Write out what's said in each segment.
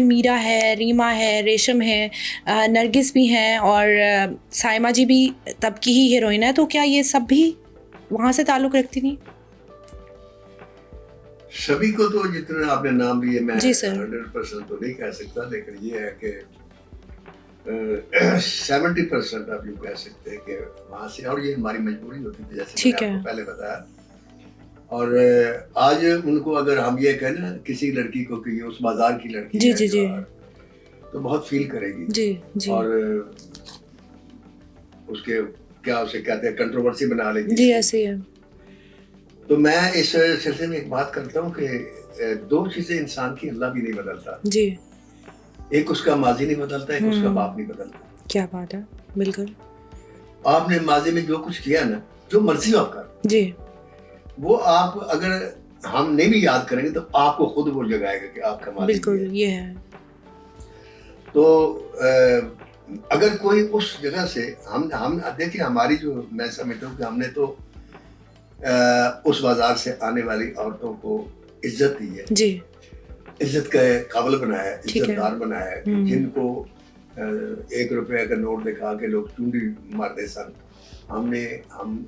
मीरा है, रीमा है, रेशम है, नरगिस भी हैं और साइमा जी भी तब की ही हीरोइन है, तो क्या ये सब भी वहाँ से ताल्लुक़ रखती थी? सभी को तो जितने आपने नाम लिए मैं जी सर। 100% तो नहीं कह सकता, लेकिन ये है कि 70% आप यूँ कह सकते हैं कि वहाँ से, और ये हमारी मजबूरी होती थी, जैसे ठीक मैंने है। आपको पहले बताया। और आज उनको अगर हम ये कहें ना किसी लड़की को कि ये उस बाजार की लड़की जी, है जी, जी। तो बहुत फील करेगी। जी, जी। और उसके क्या उसे कहते हैं, कंट्रोवर्सी बना लेगी। जी, ऐसे ही है। तो मैं इस सिलसिले में एक बात करता हूँ कि दो चीजें इंसान की अल्लाह भी नहीं बदलता। जी। एक उसका माजी नहीं बदलता, एक उसका बाप नहीं बदलता। क्या बात है, बिल्कुल। आपने माजी में जो कुछ किया ना, जो मर्जी आप कर, जी। वो आप अगर हम नहीं भी याद करेंगे तो आपको खुद वो जगाएगा कि आपका माजी बिल्कुल, है। ये है। तो अगर कोई उस जगह से हम देखिए, हमारी जो, मैं समझता हूँ कि हमने तो उस बाजार से आने वाली औरतों को इज्जत दी है, जी। इज्जत के काबिल बनाया है, ठीक है। इज्जतदार बनाया है, कि जिनको 1 रुपए का नोट दिखा के लोग चुंडी मारते सन, हम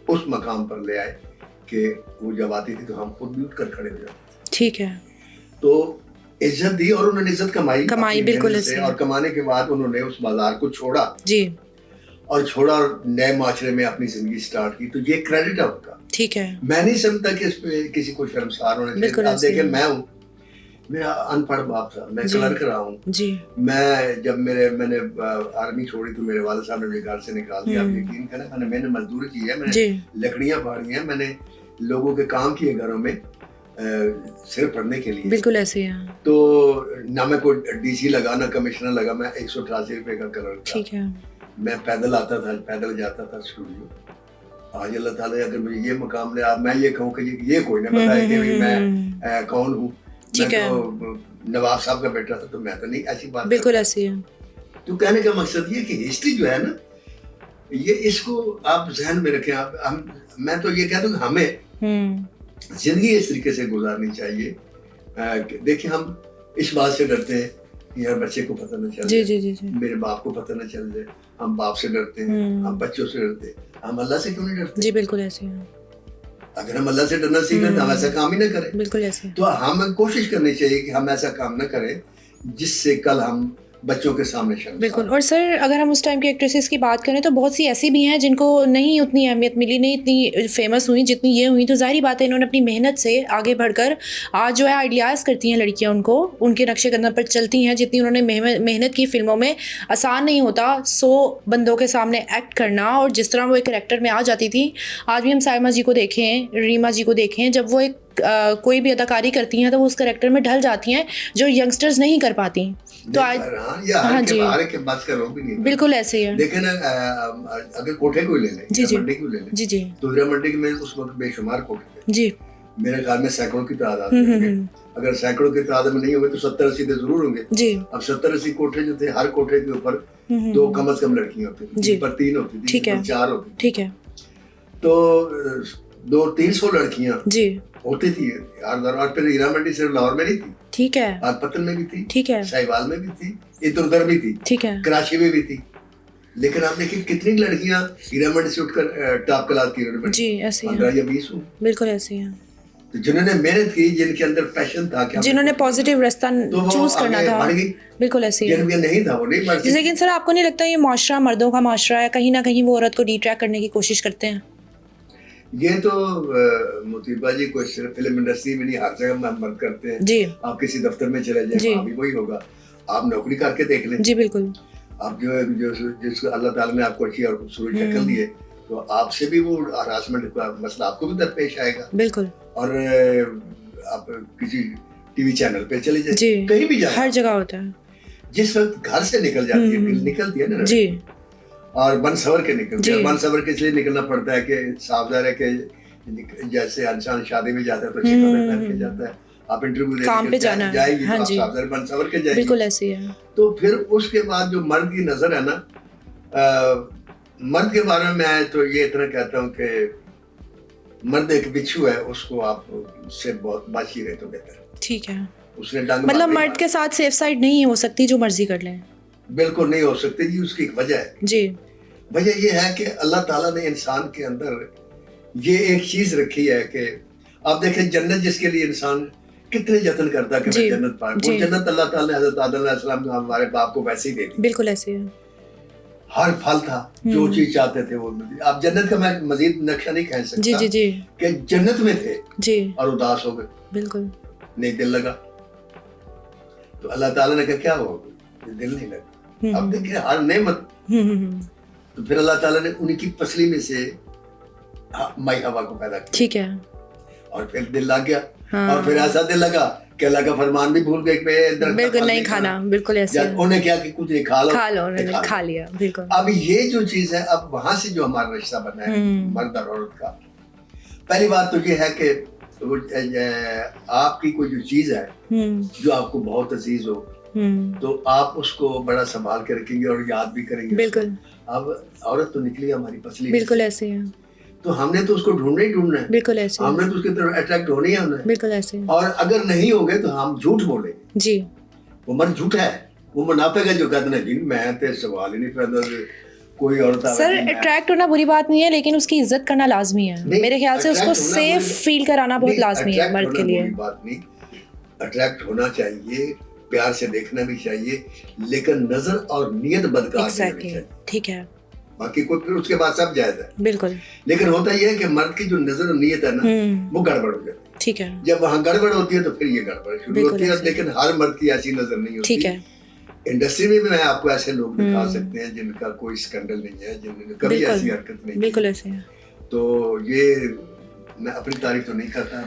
उस मकाम पर ले आए कि वो जब आती थी तो हम खुद भी उठकर खड़े हो जाते। ठीक है। तो इज्जत दी और उन्होंने इज्जत कमाई अपनी बिल्कुल मेहनत से, ऐसे। और कमाने के बाद उन्होंने उस बाजार को छोड़ा। जी। और छोड़ा और नए माशरे में अपनी जिंदगी स्टार्ट की, तो ये क्रेडिट है उनका। ठीक है। मैं नहीं समझता कि इस पे किसी को शर्मसार होना बिल्कुल चाहिए। आप ऐसे देखें, ही। मैं हूँ, मेरा अनपढ़ बाप था, मैं जी। क्लर्क रहा हूँ। जी। मैं जब मैंने आर्मी छोड़ी तो मेरे वाले साहब ने मुझे घर से निकाल दिया। आप यकीन करें, मैंने मजदूरी की है, मैंने लकड़ियां फाड़ी हैं, मैंने लोगों के काम किए घरों में सिर्फ पढ़ने के लिए। बिल्कुल ऐसे ही है। तो ना मैं कोई डीसी लगा ना कमिश्नर लगा, मैं 188 रुपए का क्लर्क था। ठीक है। मैं पैदल आता था, पैदल जाता था स्टूडियो। आज अल्लाह ताला ने अगर मुझे ये मकाम दिया, मैं ये कहूँ कि ये कोई ना बताए कि मैं कौन हूँ। मैं तो नवाब साहब का बेटा था, तो मैं तो नहीं ऐसी बात। बिल्कुल ऐसी है। तो कहने का मकसद ये कि हिस्ट्री जो है ना, ये इसको आप जहन में रखें। मैं तो ये कहता हूँ कि हमें जिंदगी इस तरीके से गुजारनी चाहिए। देखिए, हम इस बात से डरते हैं कि यार बच्चे को पता न चल जाए, मेरे बाप को पता न चल जाए। हम बाप से डरते हैं, हम बच्चों से डरते हैं, हम अल्लाह से क्यों नहीं डरते? जी बिल्कुल ऐसे है। अगर हम अल्लाह से डरना सीखें तो हम ऐसा काम ही ना करें। बिल्कुल ऐसे। तो हमें कोशिश करनी चाहिए कि हम ऐसा काम न करें जिससे कल हम बच्चों के सामने शर्म। बिल्कुल। और सर, अगर हम उस टाइम की एक्ट्रेसेस की बात करें तो बहुत सी ऐसी भी हैं जिनको नहीं उतनी अहमियत मिली, नहीं इतनी फेमस हुई जितनी ये हुई। तो ज़ाहिर बात है, इन्होंने अपनी मेहनत से आगे बढ़कर आज जो है आइडियाज़ करती हैं लड़कियां, उनको उनके नक्शे कदम पर चलती हैं। जितनी उन्होंने मेहनत की फिल्मों में, आसान नहीं होता 100 बंदों के सामने एक्ट करना, और जिस तरह वो एक कैरेक्टर में आ जाती थी। आज भी हम साइमा जी को देखें, रीमा जी को देखें, जब वो एक कोई भी अदाकारी करती हैं तो वो उस कैरेक्टर में ढल जाती हैं, जो यंगस्टर्स नहीं कर पाती। तो आज हाँ जी, के बात का रोक भी नहीं। बिल्कुल ऐसे ही है। लेकिन अगर कोठे को ले लें, हीरा मंडी को ले लें, जी तो हीरा मंडी में उस वक्त बेशुमार कोठे थे। जी। मेरे ख्याल में सैकड़ों की तादाद में, अगर सैकड़ों की तादाद में नहीं होंगे तो 70-80 तो जरूर होंगे। जी। अब 70-80 कोठे जो थे, हर कोठे के ऊपर 2 कम से कम लड़कियां होती थी, पर 3 होती थी, पर 4 होती थी। ठीक है। तो 200-300 लड़कियां जी होती थी यार। दरबार पे हीरा मंडी सिर्फ लाहौर में नहीं थी, ठीक है, पाकपतन में भी थी, ठीक है, साहिवाल में भी थी, इधर उधर भी थी, ठीक है, कराची में भी थी। लेकिन आप देखिए कितनी लड़कियां हीरा मंडी से उठकर टॉप क्लास की उन्होंने जी ऐसे 15 या 20 हो। बिल्कुल ऐसे ही है। तो जिन्होंने मेहनत की, जिनके अंदर पैशन था, जिन्होंने पॉजिटिव रास्ता चूज करना था, बिल्कुल ऐसे ही है। नहीं था वो नहीं बढ़। लेकिन सर, आपको नहीं लगता ये माशरा मर्दों का माशरा है, कहीं ना कहीं वो औरत को डिट्रैक्ट करने की कोशिश करते हैं? ये तो मुतीबा जी को सिर्फ फिल्म इंडस्ट्री में नहीं, हर जगह मर्द करते हैं जी। आप किसी दफ्तर में चले जाए, वहाँ भी वही होगा। आप नौकरी करके देख लें जी। बिल्कुल। आप जो जिसको अल्लाह ताला ने आपको अच्छी और खूबसूरत शक्ल दी है, तो आपसे भी वो हरासमेंट का मसला आपको भी दरपेश आएगा। बिल्कुल। और आप किसी टीवी चैनल पे चले जाए, कहीं भी जाए, हर जगह होता है। जिस वक्त घर से निकल जाती है, निकलती है ना जी, और बन सवर के निकलते हैं। बन सवर के इसलिए निकलना पड़ता है कि साफ ज़ाहिर है कि जैसे इंसान शादी में जाता है तो अच्छी कपड़े पहन के जाता है। आप इंटरव्यू काम पे जाना जाएगी, हाँ, तो आप साफ ज़ाहिर बन सवर के जाएगी। बिल्कुल ऐसे ही है। तो फिर उसके बाद जो मर्द की नजर है ना, मर्द के बारे में मैं तो ये इतना कहता हूँ कि मर्द एक बिच्छू है, उसको आप उससे बहुत बच ही रहे तो बेहतर। ठीक है। उसने डंग मतलब मारी। मर्द के साथ सेफ साइड नहीं हो सकती, जो मर्जी कर लें। बिल्कुल नहीं हो सकती जी। उसकी एक वजह है जी। वजह ये है कि अल्लाह ताला ने इंसान के अंदर ये एक चीज रखी है कि आप देखें जन्नत जिसके लिए इंसान कितने यत्न करता है कि मैं जन्नत पाऊं, वो जन्नत अल्लाह ताला ने हजरत आदम अलैहिस्सलाम को हमारे बाप को वैसे ही दे दी। बिल्कुल ऐसे है। हर फल था, जो चीज चाहते थे वो मिली। आप जन्नत का मैं मजीद नक्शा नहीं कह सकता। जी जी जी। कि जन्नत में थे जी और उदास हो गए, बिल्कुल नहीं दिल लगा। तो अल्लाह ताला ने कहा क्या हो, दिल नहीं लगा। अब देखिए हर नेमत। तो फिर अल्लाह ताला ने उनकी पसली में से माई हवा को पैदा किया। ठीक है। और फिर दिल लग गया। और फिर ऐसा दिल लगा कि अल्लाह का फरमान भी भूल गए, बिल्कुल नहीं खाना। बिल्कुल ऐसे उन्हें क्या कि कुछ खा लो, खा लिया। बिल्कुल। अब ये जो चीज है, अब वहां से जो हमारा रिश्ता बना है मर्द और औरत का, पहली बात तो ये है कि आपकी कोई जो चीज है जो आपको बहुत अजीज हो, तो आप उसको बड़ा संभाल के रखेंगे और याद भी करेंगे। बिल्कुल। अब औरत तो निकली हमारी पसली, बिल्कुल ऐसे है। तो हमने तो उसको ढूंढना ही ढूंढना है। बिल्कुल ऐसे। हमने तो उसकी तरफ अट्रैक्ट होना ही होना है। बिल्कुल ऐसे। और अगर नहीं हो गए तो हम झूठ बोलेंगे। जी। वो मर्द झूठा है, वो मुनाफिक है जो कहते हैं जी मैं तेरे सवाल ही नहीं पैदा कोई औरत। सर अट्रैक्ट होना बुरी बात नहीं है, लेकिन उसकी इज्जत करना लाजमी है। मेरे ख्याल से उसको सेफ फील कराना बहुत लाजमी है मर्द के लिए। बात नहीं, अट्रैक्ट होना चाहिए, प्यार से देखना भी चाहिए, लेकिन नजर और नियत बदकार नहीं होनी चाहिए। ठीक है। बाकी कोई फिर उसके बाद सब जायज है। बिल्कुल। लेकिन होता यह है कि मर्द की जो नजर और नियत है ना, वो गड़बड़ हो जाती है। ठीक है। जब वहाँ गड़बड़ होती है तो फिर ये गड़बड़ शुरू होती है। लेकिन हर मर्द की ऐसी नजर नहीं होती। ठीक है। इंडस्ट्री में भी मैं आपको ऐसे लोग दिखा सकते हैं जिनका कोई स्कैंडल नहीं है, जिनने कभी ऐसी हरकत नहीं। बिल्कुल ऐसे है। तो ये मैं अपनी तारीफ तो नहीं करता,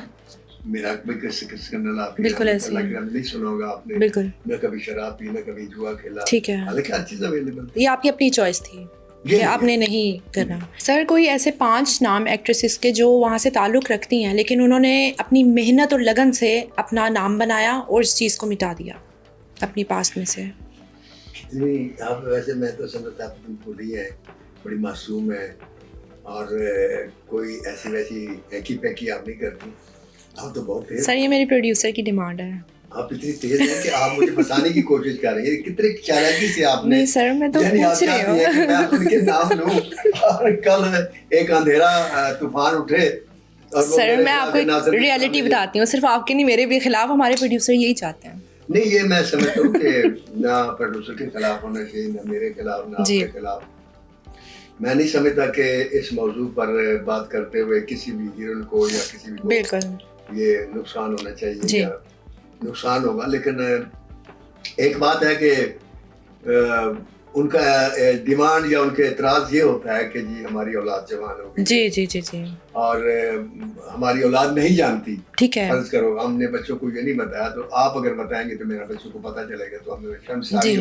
मेरा भी स्कैंडल आपके बिल्कुल ऐसे नहीं सुना होगा आपने। बिल्कुल। मैं कभी शराब पी, मैं कभी जुआ खेला। ठीक है। हालांकि हर चीज अवेलेबल। ये आपकी अपनी चॉइस थी कि आपने नहीं करना। सर कोई ऐसे 5 नाम एक्ट्रेसेस के जो वहाँ से ताल्लुक़ रखती हैं, लेकिन उन्होंने अपनी मेहनत और लगन से अपना नाम बनाया और इस चीज़ को मिटा दिया अपनी पास्ट में से। आप वैसे मैं तो समझता आप बिल्कुल ही है, बड़ी मासूम है और कोई ऐसी वैसी हैकी पैकी आप नहीं करती। आप तो बहुत तेज। सर ये मेरी प्रोड्यूसर की डिमांड है। आप इतनी तेज हैं कि आप मुझे फंसाने की कोशिश कर रही हैं। कितने चालाकी से आपने। नहीं सर मैं तो पूछ रही हूँ कि मैं उनके नाम लूं और कल एक अंधेरा तूफान उठे। सर मैं आपको एक रियलिटी बताती हूँ, सिर्फ आपके नहीं मेरे भी खिलाफ हमारे प्रोड्यूसर यही चाहते हैं। नहीं ये मैं समझता हूँ कि ना प्रोड्यूसर के खिलाफ होना चाहिए, ना मेरे खिलाफ, ना आपके खिलाफ। मैं नहीं समझता कि इस मौजू पर बात करते हुए किसी भी हीरोइन को या किसी भी बिल्कुल ये नुकसान होना चाहिए या नुकसान होगा। लेकिन एक बात है कि उनका डिमांड या उनके एतराज़ ये होता है कि जी हमारी औलाद जवान होगी। जी जी जी जी। और हमारी औलाद नहीं जानती। ठीक है। फर्ज करो हमने बच्चों को ये नहीं बताया, तो आप अगर बताएंगे तो मेरा बच्चों को पता चलेगा, तो हमें शर्मसारी होगी।